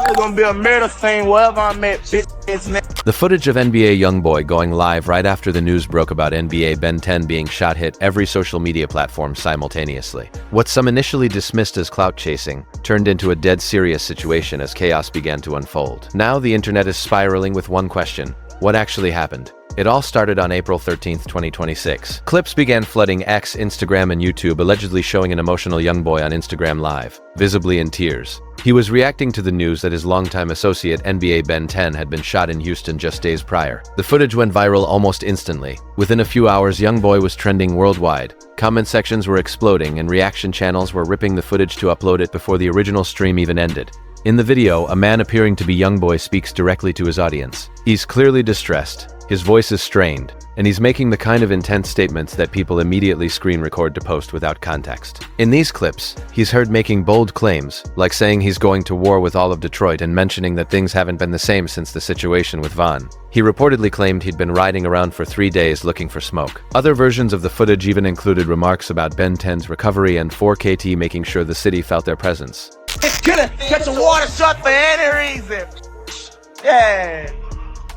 There's gonna be a murder scene wherever I'm at, bitch. The footage of NBA YoungBoy going live right after the news broke about NBA Ben 10 being shot hit every social media platform simultaneously. What some initially dismissed as clout chasing turned into a dead serious situation as chaos began to unfold. Now the internet is spiraling with one question: what actually happened? It all started on April 13, 2026. Clips began flooding X, Instagram, and YouTube, allegedly showing an emotional young boy on Instagram Live, visibly in tears. He was reacting to the news that his longtime associate NBA Ben 10 had been shot in Houston just days prior. The footage went viral almost instantly. Within a few hours, YoungBoy was trending worldwide. Comment sections were exploding, and reaction channels were ripping the footage to upload it before the original stream even ended. In the video, a man appearing to be YoungBoy speaks directly to his audience. He's clearly distressed. His voice is strained, and he's making the kind of intense statements that people immediately screen record to post without context. In these clips, he's heard making bold claims, like saying he's going to war with all of Detroit and mentioning that things haven't been the same since the situation with Vaughn. He reportedly claimed he'd been riding around for 3 days looking for smoke. Other versions of the footage even included remarks about Ben 10's recovery and 4KT making sure the city felt their presence. It's gonna catch a water shot for any reason. Yeah.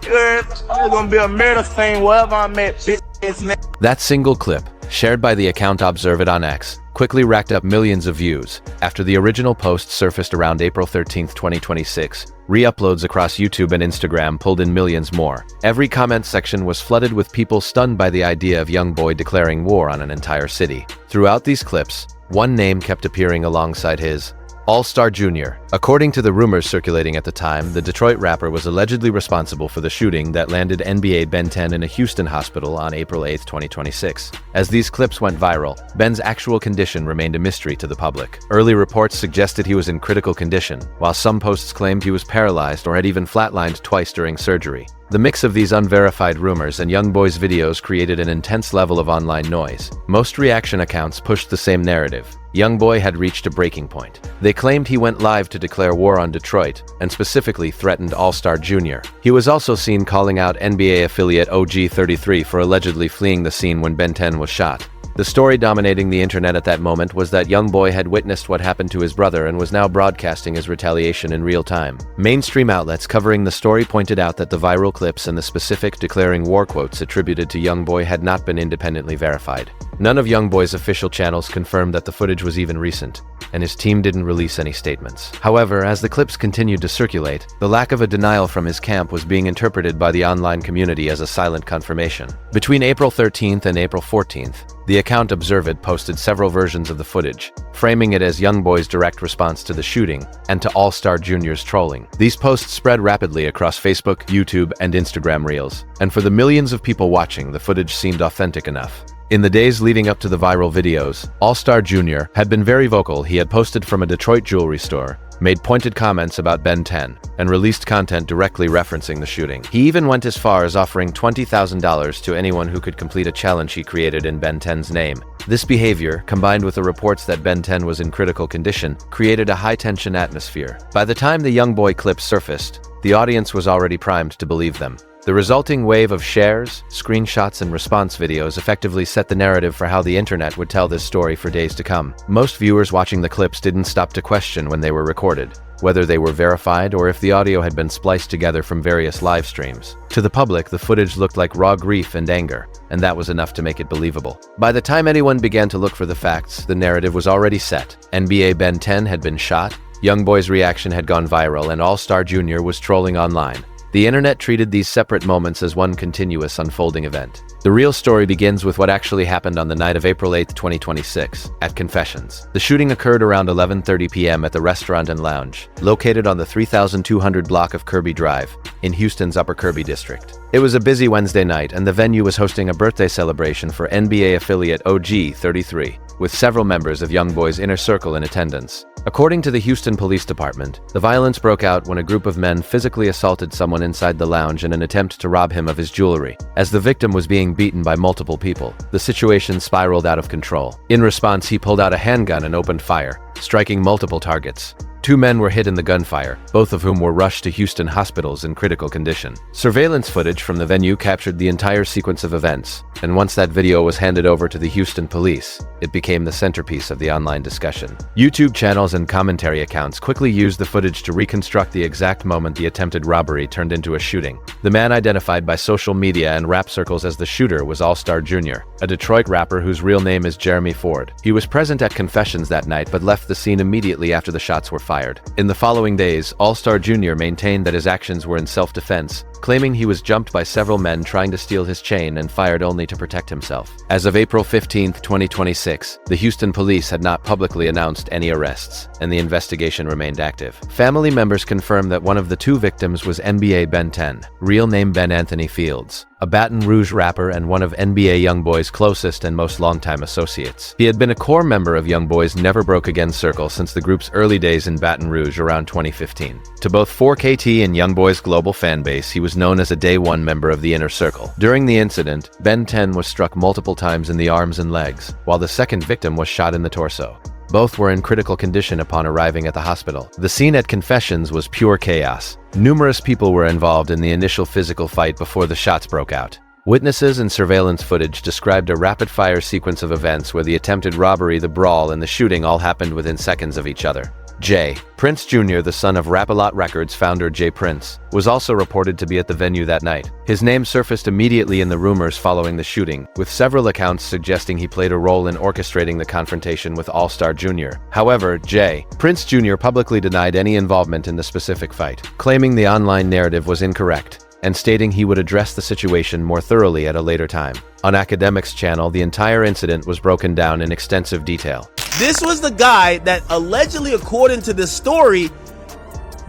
There's gonna be a murder scene wherever I'm at, bitch. That single clip, shared by the account Observe It on X, quickly racked up millions of views. After the original post surfaced around April 13, 2026, re-uploads across YouTube and Instagram pulled in millions more. Every comment section was flooded with people stunned by the idea of YoungBoy declaring war on an entire city. Throughout these clips, one name kept appearing alongside his: All-Star Jr. According to the rumors circulating at the time, the Detroit rapper was allegedly responsible for the shooting that landed NBA Ben 10 in a Houston hospital on April 8, 2026. As these clips went viral, Ben's actual condition remained a mystery to the public. Early reports suggested he was in critical condition, while some posts claimed he was paralyzed or had even flatlined twice during surgery. The mix of these unverified rumors and YoungBoy's videos created an intense level of online noise. Most reaction accounts pushed the same narrative. YoungBoy had reached a breaking point. They claimed he went live to declare war on Detroit, and specifically threatened All-Star Jr. He was also seen calling out NBA affiliate OG33 for allegedly fleeing the scene when Ben 10 was shot. The story dominating the internet at that moment was that YoungBoy had witnessed what happened to his brother and was now broadcasting his retaliation in real time. Mainstream outlets covering the story pointed out that the viral clips and the specific declaring war quotes attributed to YoungBoy had not been independently verified. None of YoungBoy's official channels confirmed that the footage was even recent, and his team didn't release any statements. However, as the clips continued to circulate, the lack of a denial from his camp was being interpreted by the online community as a silent confirmation. Between April 13th and April 14th, the account Observe It posted several versions of the footage, framing it as YoungBoy's direct response to the shooting and to All-Star Jr.'s trolling. These posts spread rapidly across Facebook, YouTube, and Instagram Reels, and for the millions of people watching, the footage seemed authentic enough. In the days leading up to the viral videos, All-Star Jr. had been very vocal. He had posted from a Detroit jewelry store, made pointed comments about Ben 10, and released content directly referencing the shooting. He even went as far as offering $20,000 to anyone who could complete a challenge he created in Ben 10's name. This behavior, combined with the reports that Ben 10 was in critical condition, created a high-tension atmosphere. By the time the YoungBoy clips surfaced, the audience was already primed to believe them. The resulting wave of shares, screenshots, and response videos effectively set the narrative for how the internet would tell this story for days to come. Most viewers watching the clips didn't stop to question when they were recorded, whether they were verified or if the audio had been spliced together from various live streams. To the public, the footage looked like raw grief and anger, and that was enough to make it believable. By the time anyone began to look for the facts, the narrative was already set. NBA Ben 10 had been shot, YoungBoy's reaction had gone viral, and All-Star Jr. was trolling online. The internet treated these separate moments as one continuous unfolding event. The real story begins with what actually happened on the night of April 8, 2026, at Confessions. The shooting occurred around 11:30 p.m. at the Restaurant and Lounge, located on the 3200 block of Kirby Drive, in Houston's Upper Kirby district. It was a busy Wednesday night, and the venue was hosting a birthday celebration for NBA affiliate OG33, with several members of YoungBoy's inner circle in attendance. According to the Houston Police Department, the violence broke out when a group of men physically assaulted someone inside the lounge in an attempt to rob him of his jewelry. As the victim was being beaten by multiple people, the situation spiraled out of control. In response, he pulled out a handgun and opened fire, striking multiple targets. 2 men were hit in the gunfire, both of whom were rushed to Houston hospitals in critical condition. Surveillance footage from the venue captured the entire sequence of events, and once that video was handed over to the Houston police, it became the centerpiece of the online discussion. YouTube channels and commentary accounts quickly used the footage to reconstruct the exact moment the attempted robbery turned into a shooting. The man identified by social media and rap circles as the shooter was All Star Jr., a Detroit rapper whose real name is Jeremy Ford. He was present at confessions that night but left the scene immediately after the shots were fired. In the following days, All Star Jr. maintained that his actions were in self-defense, claiming he was jumped by several men trying to steal his chain and fired only to protect himself. As of April 15, 2026, the Houston police had not publicly announced any arrests, and the investigation remained active. Family members confirmed that one of the 2 victims was NBA Ben 10, real name Ben Anthony Fields, a Baton Rouge rapper and one of NBA YoungBoy's closest and most longtime associates. He had been a core member of YoungBoy's Never Broke Again circle since the group's early days in Baton Rouge around 2015. To both 4KT and YoungBoy's global fan base, he was known as a day one member of the inner circle. During the incident, Ben 10 was struck multiple times in the arms and legs, while the second victim was shot in the torso. Both were in critical condition upon arriving at the hospital. The scene at Confessions was pure chaos. Numerous people were involved in the initial physical fight before the shots broke out. Witnesses and surveillance footage described a rapid-fire sequence of events where the attempted robbery, the brawl, and the shooting all happened within seconds of each other. J. Prince Jr., the son of Rap-A-Lot Records founder J. Prince, was also reported to be at the venue that night. His name surfaced immediately in the rumors following the shooting, with several accounts suggesting he played a role in orchestrating the confrontation with All Star Jr. However, J. Prince Jr. publicly denied any involvement in the specific fight, claiming the online narrative was incorrect, and stating he would address the situation more thoroughly at a later time. On Academics Channel, the entire incident was broken down in extensive detail. This was the guy that allegedly, according to this story,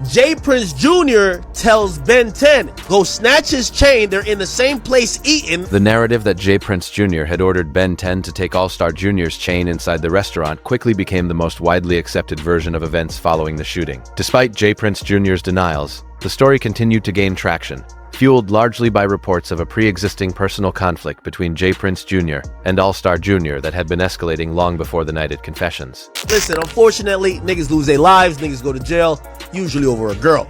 J. Prince Jr. tells Ben 10, go snatch his chain, they're in the same place eating. The narrative that J. Prince Jr. had ordered Ben 10 to take All Star Jr.'s chain inside the restaurant quickly became the most widely accepted version of events following the shooting. Despite J. Prince Jr.'s denials, the story continued to gain traction, fueled largely by reports of a pre-existing personal conflict between J. Prince Jr. and All Star Jr. that had been escalating long before the night at Confessions. Listen, unfortunately, niggas lose their lives, niggas go to jail, usually over a girl.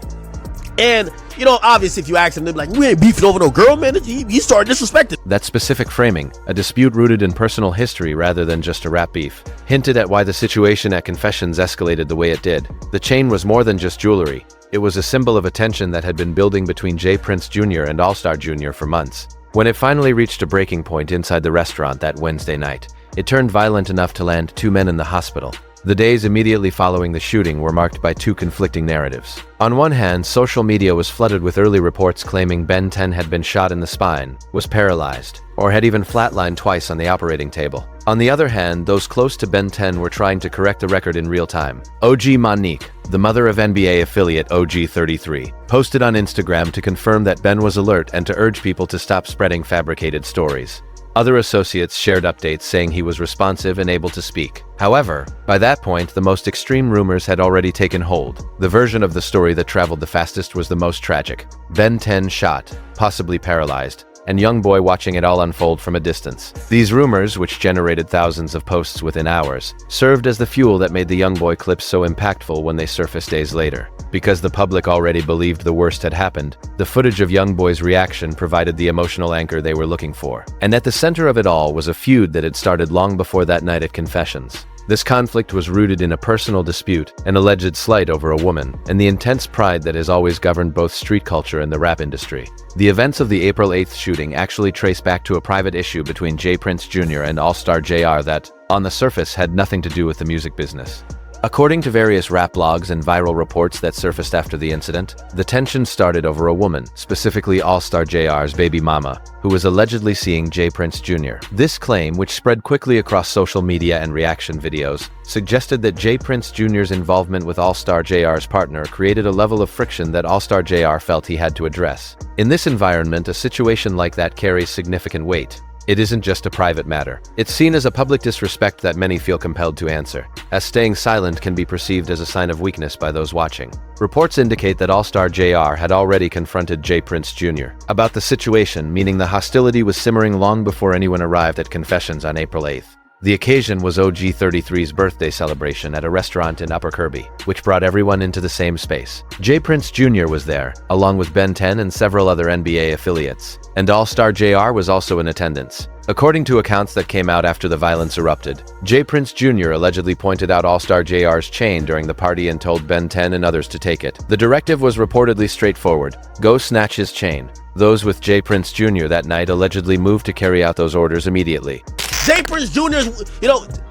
And, you know, obviously if you ask them, they'll be like, we ain't beefing over no girl, man. You start disrespecting. That specific framing, a dispute rooted in personal history rather than just a rap beef, hinted at why the situation at Confessions escalated the way it did. The chain was more than just jewelry. It was a symbol of a tension that had been building between J. Prince Jr. and All Star Jr. for months. When it finally reached a breaking point inside the restaurant that Wednesday night, it turned violent enough to land 2 men in the hospital. The days immediately following the shooting were marked by 2 conflicting narratives. On one hand, social media was flooded with early reports claiming Ben 10 had been shot in the spine, was paralyzed, or had even flatlined twice on the operating table. On the other hand, those close to Ben 10 were trying to correct the record in real time. OG Monique, the mother of NBA affiliate OG33, posted on Instagram to confirm that Ben was alert and to urge people to stop spreading fabricated stories. Other associates shared updates saying he was responsive and able to speak. However, by that point, the most extreme rumors had already taken hold. The version of the story that traveled the fastest was the most tragic. Ben 10 shot, possibly paralyzed, and YoungBoy watching it all unfold from a distance. These rumors, which generated thousands of posts within hours, served as the fuel that made the YoungBoy clips so impactful when they surfaced days later. Because the public already believed the worst had happened, the footage of YoungBoy's reaction provided the emotional anchor they were looking for. And at the center of it all was a feud that had started long before that night at Confessions. This conflict was rooted in a personal dispute, an alleged slight over a woman, and the intense pride that has always governed both street culture and the rap industry. The events of the April 8th shooting actually trace back to a private issue between J. Prince Jr. and All Star Jr. that, on the surface, had nothing to do with the music business. According to various rap blogs and viral reports that surfaced after the incident, the tension started over a woman, specifically All Star Jr.'s baby mama, who was allegedly seeing J. Prince Jr. This claim, which spread quickly across social media and reaction videos, suggested that J. Prince Jr.'s involvement with All Star Jr.'s partner created a level of friction that All Star Jr. felt he had to address. In this environment, a situation like that carries significant weight. It isn't just a private matter. It's seen as a public disrespect that many feel compelled to answer, as staying silent can be perceived as a sign of weakness by those watching. Reports indicate that All Star Jr. had already confronted J. Prince Jr. about the situation, meaning the hostility was simmering long before anyone arrived at Confessions on April 8th. The occasion was OG33's birthday celebration at a restaurant in Upper Kirby, which brought everyone into the same space. J Prince Jr. was there, along with Ben 10 and several other NBA affiliates, and All-Star JR was also in attendance. According to accounts that came out after the violence erupted, J Prince Jr. allegedly pointed out All-Star JR's chain during the party and told Ben 10 and others to take it. The directive was reportedly straightforward: go snatch his chain. Those with J Prince Jr. that night allegedly moved to carry out those orders immediately. J Prince Jr.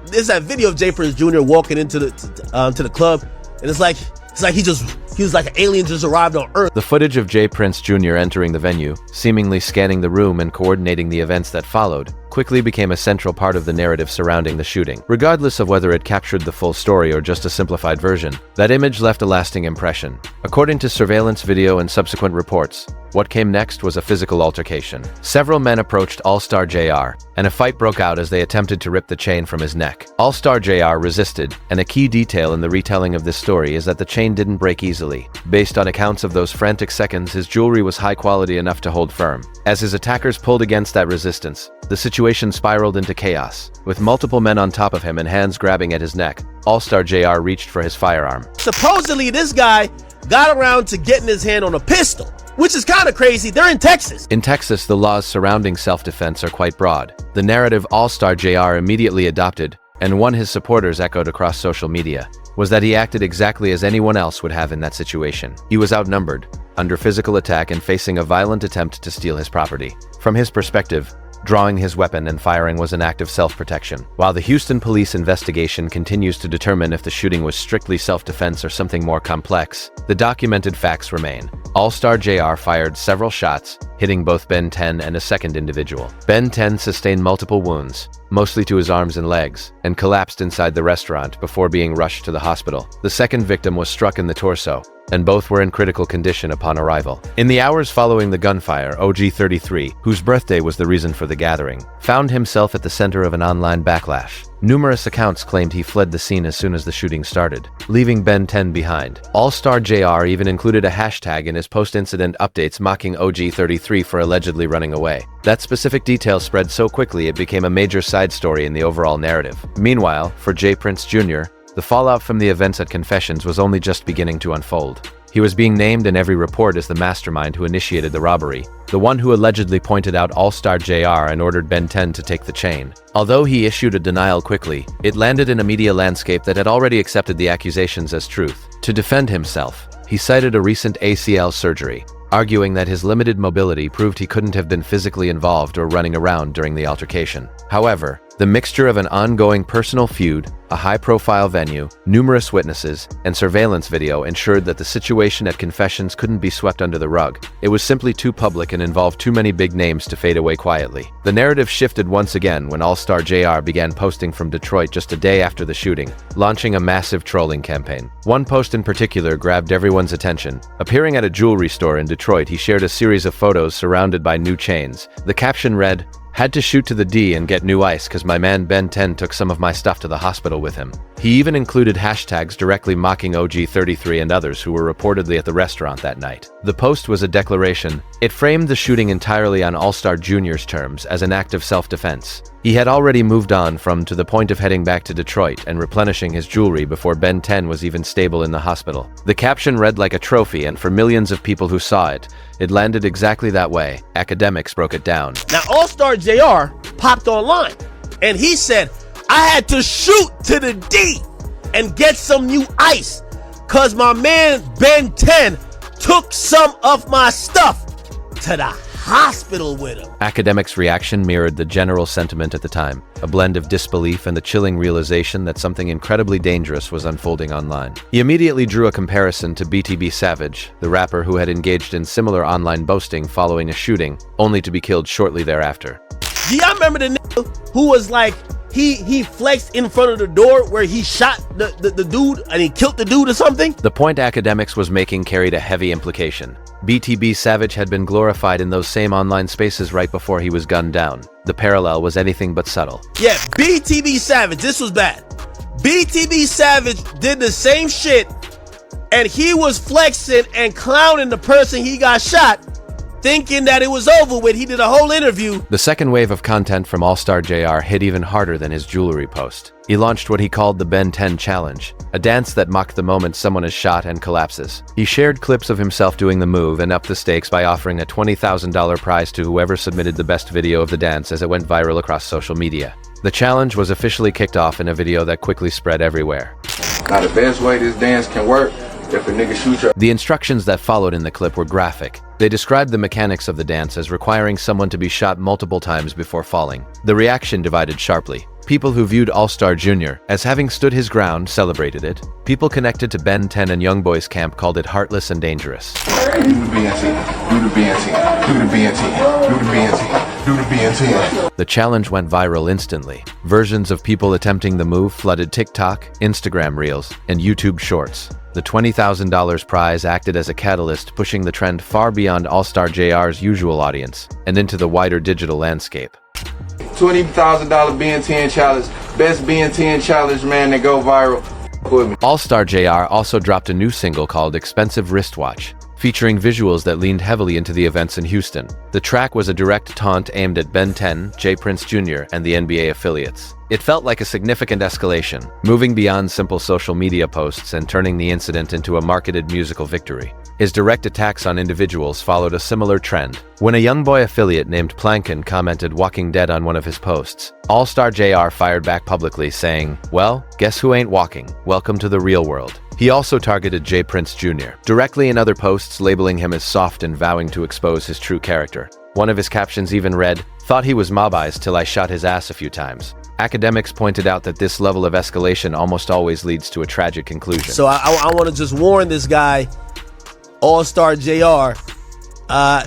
There's that video of J Prince Jr. walking into the club, and it's like he was like an alien just arrived on Earth. The footage of J Prince Jr. entering the venue, seemingly scanning the room and coordinating the events that followed, quickly became a central part of the narrative surrounding the shooting. Regardless of whether it captured the full story or just a simplified version, that image left a lasting impression. According to surveillance video and subsequent reports, what came next was a physical altercation. Several men approached All-Star JR, and a fight broke out as they attempted to rip the chain from his neck. All-Star JR resisted, and a key detail in the retelling of this story is that the chain didn't break easily. Based on accounts of those frantic seconds, his jewelry was high quality enough to hold firm. As his attackers pulled against that resistance, the situation spiraled into chaos. With multiple men on top of him and hands grabbing at his neck, All-Star JR reached for his firearm. Supposedly, this guy got around to getting his hand on a pistol, which is kind of crazy. They're in Texas. In Texas, the laws surrounding self-defense are quite broad. The narrative All-Star JR immediately adopted, and one his supporters echoed across social media, was that he acted exactly as anyone else would have in that situation. He was outnumbered, under physical attack and facing a violent attempt to steal his property. From his perspective, drawing his weapon and firing was an act of self-protection. While the Houston police investigation continues to determine if the shooting was strictly self-defense or something more complex, the documented facts remain. All-Star JR fired several shots, hitting both Ben 10 and a second individual. Ben 10 sustained multiple wounds, mostly to his arms and legs, and collapsed inside the restaurant before being rushed to the hospital. The second victim was struck in the torso, and both were in critical condition upon arrival. In the hours following the gunfire, OG33, whose birthday was the reason for the gathering, found himself at the center of an online backlash. Numerous accounts claimed he fled the scene as soon as the shooting started, leaving Ben 10 behind. All-Star JR even included a hashtag in his post-incident updates mocking OG33 for allegedly running away. That specific detail spread so quickly it became a major side story in the overall narrative. Meanwhile, for J Prince Jr., the fallout from the events at Confessions was only just beginning to unfold. He was being named in every report as the mastermind who initiated the robbery, the one who allegedly pointed out All-Star JR and ordered Ben 10 to take the chain. Although he issued a denial quickly, it landed in a media landscape that had already accepted the accusations as truth. To defend himself, he cited a recent ACL surgery, arguing that his limited mobility proved he couldn't have been physically involved or running around during the altercation. However, the mixture of an ongoing personal feud, a high-profile venue, numerous witnesses, and surveillance video ensured that the situation at Confessions couldn't be swept under the rug. It was simply too public and involved too many big names to fade away quietly. The narrative shifted once again when All-Star JR began posting from Detroit just a day after the shooting, launching a massive trolling campaign. One post in particular grabbed everyone's attention. Appearing at a jewelry store in Detroit, he shared a series of photos surrounded by new chains. The caption read, "Had to shoot to the D and get new ice cause my man Ben 10 took some of my stuff to the hospital with him." He even included hashtags directly mocking OG33 and others who were reportedly at the restaurant that night. The post was a declaration. It framed the shooting entirely on All-Star Jr.'s terms as an act of self-defense. He had already moved on to the point of heading back to Detroit and replenishing his jewelry before Ben 10 was even stable in the hospital. The caption read like a trophy, and for millions of people who saw it, it landed exactly that way. Academics broke it down. Now, All-Star JR popped online, and he said, "I had to shoot to the D and get some new ice cause my man Ben 10 took some of my stuff to the hospital with him." Academics' reaction mirrored the general sentiment at the time, a blend of disbelief and the chilling realization that something incredibly dangerous was unfolding online. He immediately drew a comparison to BTB Savage, the rapper who had engaged in similar online boasting following a shooting, only to be killed shortly thereafter. Do y'all remember the nigga who was like, he flexed in front of the door where he shot the dude and he killed the dude or something? The point Academics was making carried a heavy implication. BTB Savage had been glorified in those same online spaces right before he was gunned down. The parallel was anything but subtle. Yeah, BTB Savage, this was bad. BTB Savage did the same shit, and he was flexing and clowning the person he got shot thinking that it was over with. He did a whole interview. The second wave of content from All-Star JR hit even harder than his jewelry post. He launched what he called the Ben 10 Challenge, a dance that mocked the moment someone is shot and collapses. He shared clips of himself doing the move and upped the stakes by offering a $20,000 prize to whoever submitted the best video of the dance as it went viral across social media. The challenge was officially kicked off in a video that quickly spread everywhere. Now the best way this dance can work, if a nigga shoot you. The instructions that followed in the clip were graphic. They described the mechanics of the dance as requiring someone to be shot multiple times before falling. The reaction divided sharply. People who viewed All-Star Jr. as having stood his ground celebrated it. People connected to Ben 10 and YoungBoy's camp called it heartless and dangerous. Do the BNT, do the BNT, do the BNT, do the BNT, do the BNT. The challenge went viral instantly. Versions of people attempting the move flooded TikTok, Instagram Reels, and YouTube Shorts. The $20,000 prize acted as a catalyst, pushing the trend far beyond All-Star JR's usual audience and into the wider digital landscape. $20,000 BN10 challenge, best BN10 challenge, man, that go viral. All-Star JR also dropped a new single called Expensive Wristwatch, featuring visuals that leaned heavily into the events in Houston. The track was a direct taunt aimed at Ben 10, J. Prince Jr., and the NBA affiliates. It felt like a significant escalation, moving beyond simple social media posts and turning the incident into a marketed musical victory. His direct attacks on individuals followed a similar trend. When a YoungBoy affiliate named Plankin commented Walking Dead on one of his posts, All-Star JR fired back publicly saying, "Well, guess who ain't walking? Welcome to the real world." He also targeted J. Prince Jr. directly in other posts, labeling him as soft and vowing to expose his true character. One of his captions even read, "Thought he was mob-ized till I shot his ass a few times." Academics pointed out that this level of escalation almost always leads to a tragic conclusion. So I want to just warn this guy, All-Star JR.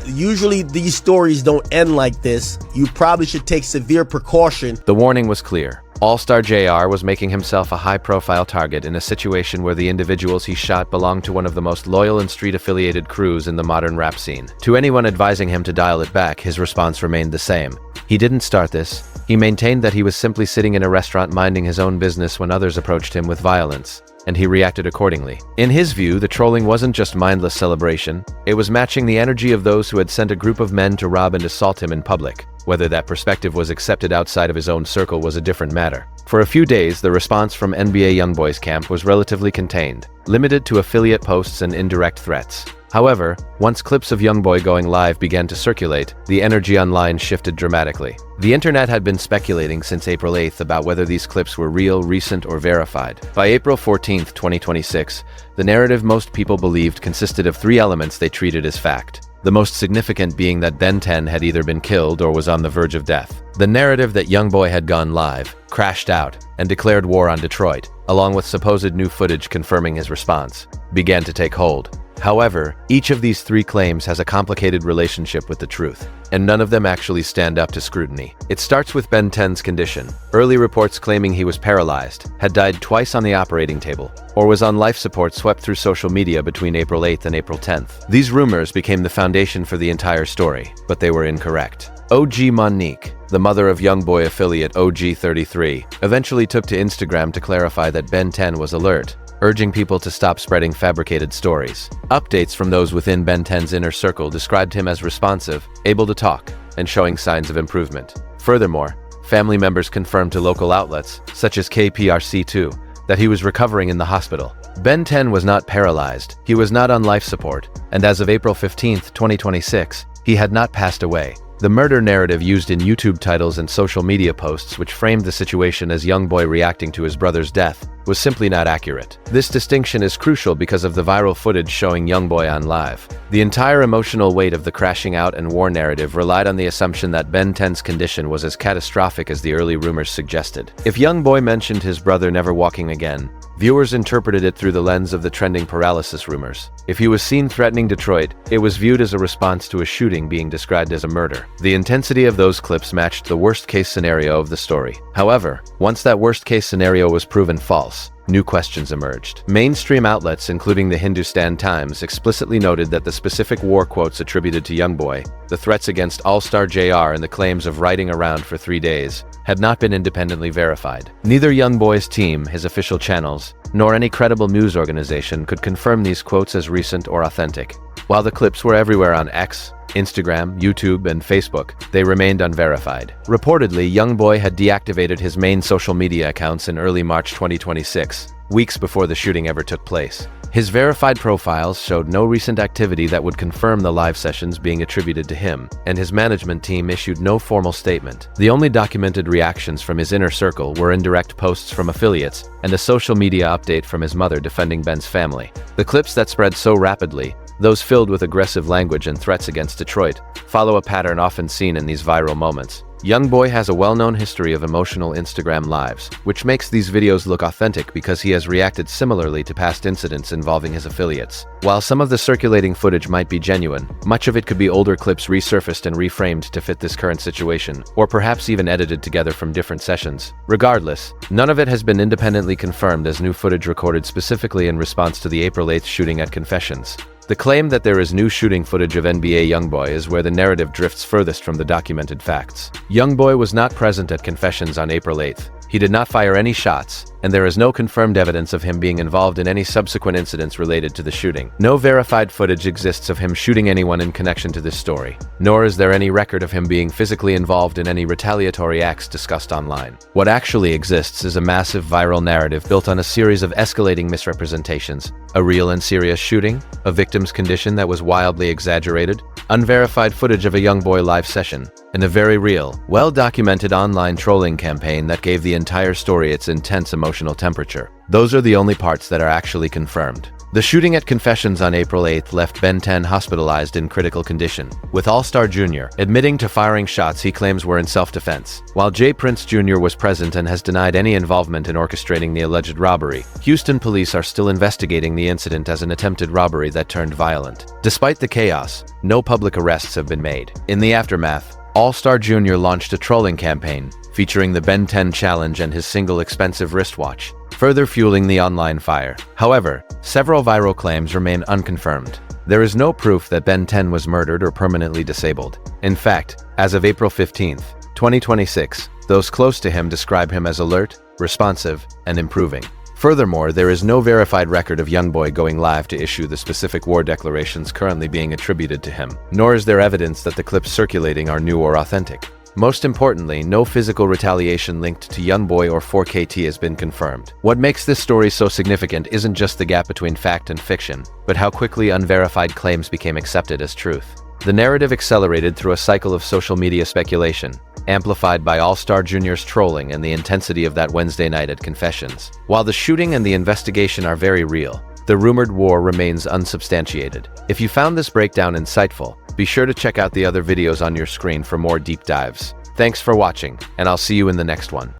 Usually these stories don't end like this. You probably should take severe precaution. The warning was clear. All-Star JR was making himself a high-profile target in a situation where the individuals he shot belonged to one of the most loyal and street-affiliated crews in the modern rap scene. To anyone advising him to dial it back, his response remained the same. He didn't start this. He maintained that he was simply sitting in a restaurant minding his own business when others approached him with violence, and he reacted accordingly. In his view, the trolling wasn't just mindless celebration, it was matching the energy of those who had sent a group of men to rob and assault him in public. Whether that perspective was accepted outside of his own circle was a different matter. For a few days, the response from NBA YoungBoy's camp was relatively contained, limited to affiliate posts and indirect threats. However, once clips of YoungBoy going live began to circulate, the energy online shifted dramatically. The internet had been speculating since April 8th about whether these clips were real, recent, or verified. By April 14th, 2026, the narrative most people believed consisted of three elements they treated as fact. The most significant being that Ben 10 had either been killed or was on the verge of death. The narrative that YoungBoy had gone live, crashed out, and declared war on Detroit, along with supposed new footage confirming his response, began to take hold. However, each of these three claims has a complicated relationship with the truth, and none of them actually stand up to scrutiny. It starts with Ben 10's condition. Early reports claiming he was paralyzed, had died twice on the operating table, or was on life support swept through social media between April 8th and April 10th. These rumors became the foundation for the entire story, but they were incorrect. OG Monique, the mother of YoungBoy affiliate OG33, eventually took to Instagram to clarify that Ben 10 was alert, urging people to stop spreading fabricated stories. Updates from those within Ben 10's inner circle described him as responsive, able to talk, and showing signs of improvement. Furthermore, family members confirmed to local outlets, such as KPRC2, that he was recovering in the hospital. Ben 10 was not paralyzed, he was not on life support, and as of April 15, 2026, he had not passed away. The murder narrative used in YouTube titles and social media posts, which framed the situation as YoungBoy reacting to his brother's death, was simply not accurate. This distinction is crucial because of the viral footage showing YoungBoy on live. The entire emotional weight of the crashing out and war narrative relied on the assumption that Ben 10's condition was as catastrophic as the early rumors suggested. If YoungBoy mentioned his brother never walking again, viewers interpreted it through the lens of the trending paralysis rumors. If he was seen threatening Detroit, it was viewed as a response to a shooting being described as a murder. The intensity of those clips matched the worst-case scenario of the story. However, once that worst-case scenario was proven false, new questions emerged. Mainstream outlets, including the Hindustan Times, explicitly noted that the specific war quotes attributed to YoungBoy, the threats against All-Star JR, and the claims of riding around for 3 days, had not been independently verified. Neither YoungBoy's team, his official channels, nor any credible news organization could confirm these quotes as recent or authentic. While the clips were everywhere on X, Instagram, YouTube, and Facebook, they remained unverified. Reportedly, YoungBoy had deactivated his main social media accounts in early March 2026, weeks before the shooting ever took place. His verified profiles showed no recent activity that would confirm the live sessions being attributed to him, and his management team issued no formal statement. The only documented reactions from his inner circle were indirect posts from affiliates and a social media update from his mother defending Ben's family. The clips that spread so rapidly, those filled with aggressive language and threats against Detroit, follow a pattern often seen in these viral moments. YoungBoy has a well-known history of emotional Instagram lives, which makes these videos look authentic because he has reacted similarly to past incidents involving his affiliates. While some of the circulating footage might be genuine, much of it could be older clips resurfaced and reframed to fit this current situation, or perhaps even edited together from different sessions. Regardless, none of it has been independently confirmed as new footage recorded specifically in response to the April 8th shooting at Confessions. The claim that there is new shooting footage of NBA YoungBoy is where the narrative drifts furthest from the documented facts. YoungBoy was not present at Confessions on April 8th. He did not fire any shots, and there is no confirmed evidence of him being involved in any subsequent incidents related to the shooting. No verified footage exists of him shooting anyone in connection to this story, nor is there any record of him being physically involved in any retaliatory acts discussed online. What actually exists is a massive viral narrative built on a series of escalating misrepresentations: a real and serious shooting, a victim's condition that was wildly exaggerated, unverified footage of a YoungBoy live session, and a very real, well-documented online trolling campaign that gave the entire story its intense emotional temperature. Those are the only parts that are actually confirmed. The shooting at Confessions on April 8th left Ben 10 hospitalized in critical condition, with All-Star Jr. admitting to firing shots he claims were in self-defense. While J. Prince Jr. was present and has denied any involvement in orchestrating the alleged robbery, Houston police are still investigating the incident as an attempted robbery that turned violent. Despite the chaos, no public arrests have been made. In the aftermath, All-Star Jr. launched a trolling campaign featuring the Ben 10 challenge and his single expensive wristwatch, further fueling the online fire. However, several viral claims remain unconfirmed. There is no proof that Ben 10 was murdered or permanently disabled. In fact, as of April 15th, 2026, those close to him describe him as alert, responsive, and improving. Furthermore, there is no verified record of YoungBoy going live to issue the specific war declarations currently being attributed to him, nor is there evidence that the clips circulating are new or authentic. Most importantly, no physical retaliation linked to YoungBoy or 4KT has been confirmed. What makes this story so significant isn't just the gap between fact and fiction, but how quickly unverified claims became accepted as truth. The narrative accelerated through a cycle of social media speculation, amplified by All-Star Jr.'s trolling and the intensity of that Wednesday night at Confessions. While the shooting and the investigation are very real, the rumored war remains unsubstantiated. If you found this breakdown insightful, be sure to check out the other videos on your screen for more deep dives. Thanks for watching, and I'll see you in the next one.